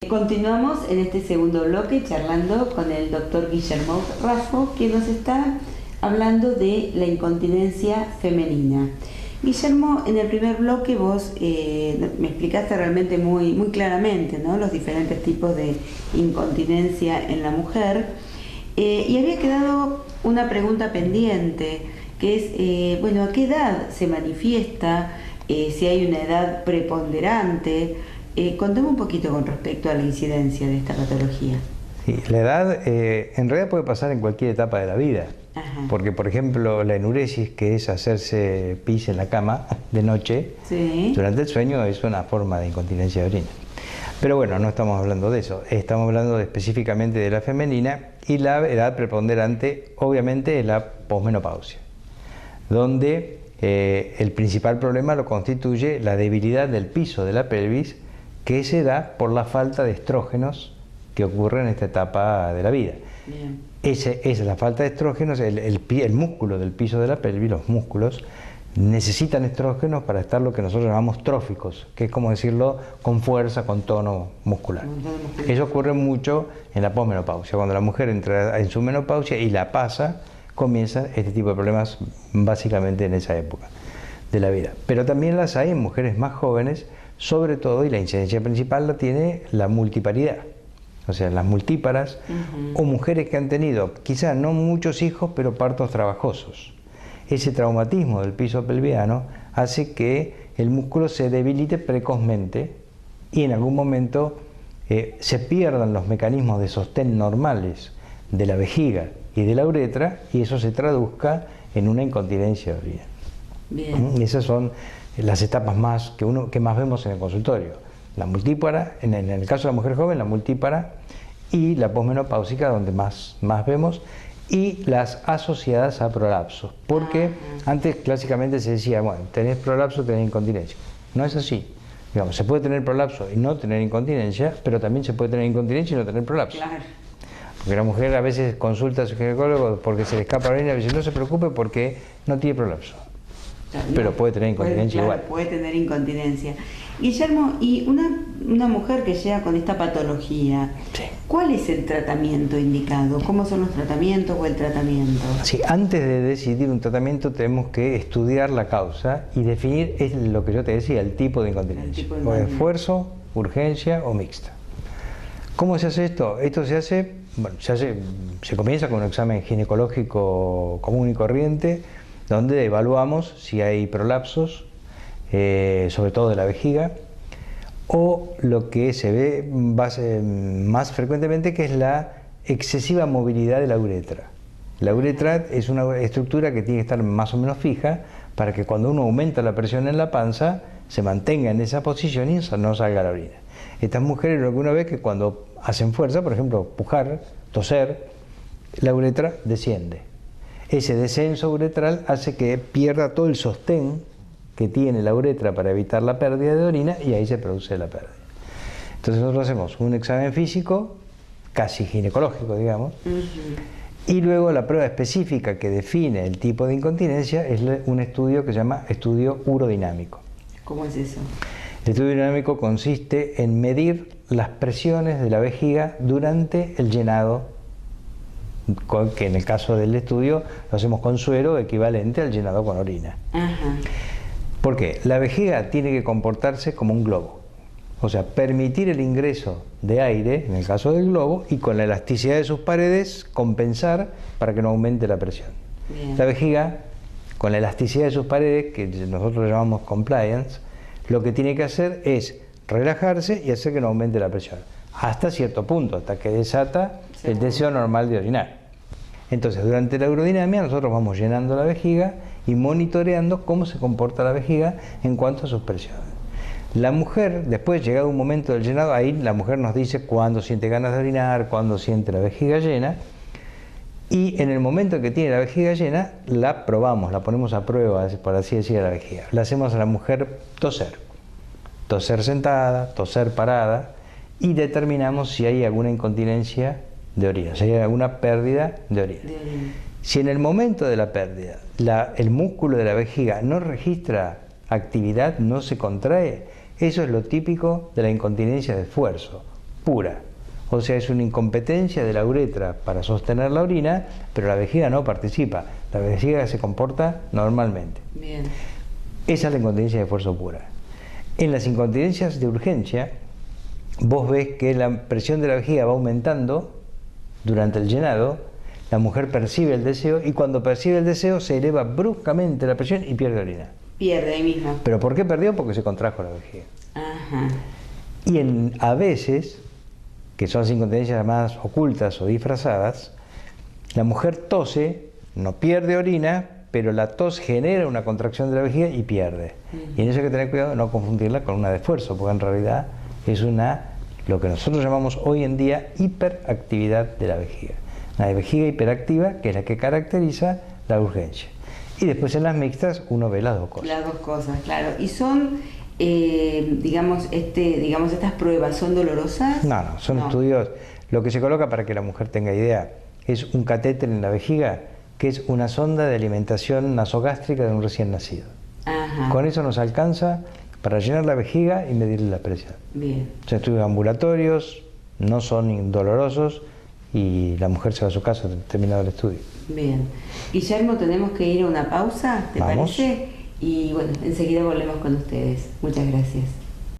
Continuamos en este segundo bloque charlando con el doctor Guillermo Raffo, que nos está hablando de la incontinencia femenina. Guillermo, en el primer bloque vos me explicaste realmente muy claramente, ¿no?, los diferentes tipos de incontinencia en la mujer, y había quedado una pregunta pendiente, que es, bueno, ¿a qué edad se manifiesta? Si hay una edad preponderante. Contame un poquito con respecto a la incidencia de esta patología. Sí, la edad en realidad puede pasar en cualquier etapa de la vida. Ajá. Porque, por ejemplo, la enuresis, que es hacerse pis en la cama de noche, sí, durante el sueño, es una forma de incontinencia de orina. Pero bueno, no estamos hablando de eso, estamos hablando específicamente de la femenina, y la edad preponderante obviamente es la posmenopausia, donde el principal problema lo constituye la debilidad del piso de la pelvis, que se da por la falta de estrógenos que ocurre en esta etapa de la vida. Esa es la falta de estrógenos, el músculo del piso de la pelvis, los músculos, necesitan estrógenos para estar lo que nosotros llamamos tróficos, que es como decirlo con fuerza, con tono muscular. Eso ocurre mucho en la posmenopausia. Cuando la mujer entra en su menopausia y la pasa, comienzan este tipo de problemas básicamente en esa época de la vida. Pero también las hay en mujeres más jóvenes, sobre todo, y la incidencia principal la tiene la multiparidad. O sea, las multíparas, o mujeres que han tenido quizás no muchos hijos, pero partos trabajosos. Ese traumatismo del piso pelviano hace que el músculo se debilite precozmente y en algún momento se pierdan los mecanismos de sostén normales de la vejiga y de la uretra, y eso se traduzca en una incontinencia de orina. Bien. Esas son las etapas que más vemos en el consultorio. La multípara, en el caso de la mujer joven, la multípara, y la posmenopáusica, donde más vemos, y las asociadas a prolapsos, porque antes clásicamente se decía, bueno, tenés prolapso, tenés incontinencia. No es así. Digamos, se puede tener prolapso y no tener incontinencia, pero también se puede tener incontinencia y no tener prolapso. Claro. Porque la mujer a veces consulta a su ginecólogo porque se le escapa la orina y dice, no se preocupe porque no tiene prolapso. Claro, pero puede tener incontinencia igual. Puede tener incontinencia. Guillermo, y una mujer que llega con esta patología, sí, ¿cuál es el tratamiento indicado? ¿Cómo son los tratamientos o el tratamiento? Sí, antes de decidir un tratamiento tenemos que estudiar la causa y definir, es lo que yo te decía, el tipo de incontinencia. O esfuerzo, urgencia o mixta. ¿Cómo se hace esto? Esto se hace, bueno, se comienza con un examen ginecológico común y corriente, donde evaluamos si hay prolapsos, sobre todo de la vejiga, o lo que se ve más frecuentemente, que es la excesiva movilidad de la uretra. La uretra es una estructura que tiene que estar más o menos fija para que cuando uno aumenta la presión en la panza se mantenga en esa posición y no salga la orina. Estas mujeres lo que uno ve es que cuando hacen fuerza, por ejemplo, pujar, toser, la uretra desciende. Ese descenso uretral hace que pierda todo el sostén que tiene la uretra para evitar la pérdida de orina, y ahí se produce la pérdida. Entonces nosotros hacemos un examen físico, casi ginecológico, digamos, y luego la prueba específica que define el tipo de incontinencia es un estudio que se llama estudio urodinámico. ¿Cómo es eso? El estudio urodinámico consiste en medir las presiones de la vejiga durante el llenado, que en el caso del estudio lo hacemos con suero, equivalente al llenado con orina. ¿Por qué? La vejiga tiene que comportarse como un globo, o sea, permitir el ingreso de aire, en el caso del globo, y con la elasticidad de sus paredes compensar para que no aumente la presión. Bien. La vejiga, con la elasticidad de sus paredes, que nosotros le llamamos compliance, lo que tiene que hacer es relajarse y hacer que no aumente la presión, hasta cierto punto, hasta que desata el deseo normal de orinar. Entonces, durante la urodinamia nosotros vamos llenando la vejiga y monitoreando cómo se comporta la vejiga en cuanto a sus presiones. La mujer, después, llegado un momento del llenado, ahí la mujer nos dice cuándo siente ganas de orinar, cuándo siente la vejiga llena, y en el momento en que tiene la vejiga llena, la probamos, la ponemos a prueba, por así decir, a la vejiga. Le hacemos a la mujer toser sentada, toser parada, y determinamos si hay alguna incontinencia de orina, si hay alguna pérdida de orina. Si en el momento de la pérdida el músculo de la vejiga no registra actividad, no se contrae, eso es lo típico de la incontinencia de esfuerzo, pura. O sea, es una incompetencia de la uretra para sostener la orina, pero la vejiga no participa. La vejiga se comporta normalmente. Bien. Esa es la incontinencia de esfuerzo pura. En las incontinencias de urgencia, vos ves que la presión de la vejiga va aumentando durante el llenado, la mujer percibe el deseo y cuando percibe el deseo se eleva bruscamente la presión y pierde orina. Pierde ahí mismo. ¿Pero por qué perdió? Porque se contrajo la vejiga. Ajá. Y a veces, que son las incontinencias más ocultas o disfrazadas, la mujer tose, no pierde orina, pero la tos genera una contracción de la vejiga y pierde. Y en eso hay que tener cuidado de no confundirla con una de esfuerzo, porque en realidad es lo que nosotros llamamos hoy en día hiperactividad de la vejiga. Una vejiga hiperactiva que es la que caracteriza la urgencia. Y después en las mixtas uno ve las dos cosas. Las dos cosas, claro. ¿Y son, digamos, estas pruebas son dolorosas? No, son estudios. Lo que se coloca, para que la mujer tenga idea, es un catéter en la vejiga, que es una sonda de alimentación nasogástrica de un recién nacido. Ajá. Con eso nos alcanza para llenar la vejiga y medirle la presión. Bien. Son estudios ambulatorios, no son dolorosos y la mujer se va a su casa terminado el estudio. Bien. Guillermo, tenemos que ir a una pausa, ¿te Vamos. parece? Y bueno, enseguida volvemos con ustedes. Muchas gracias.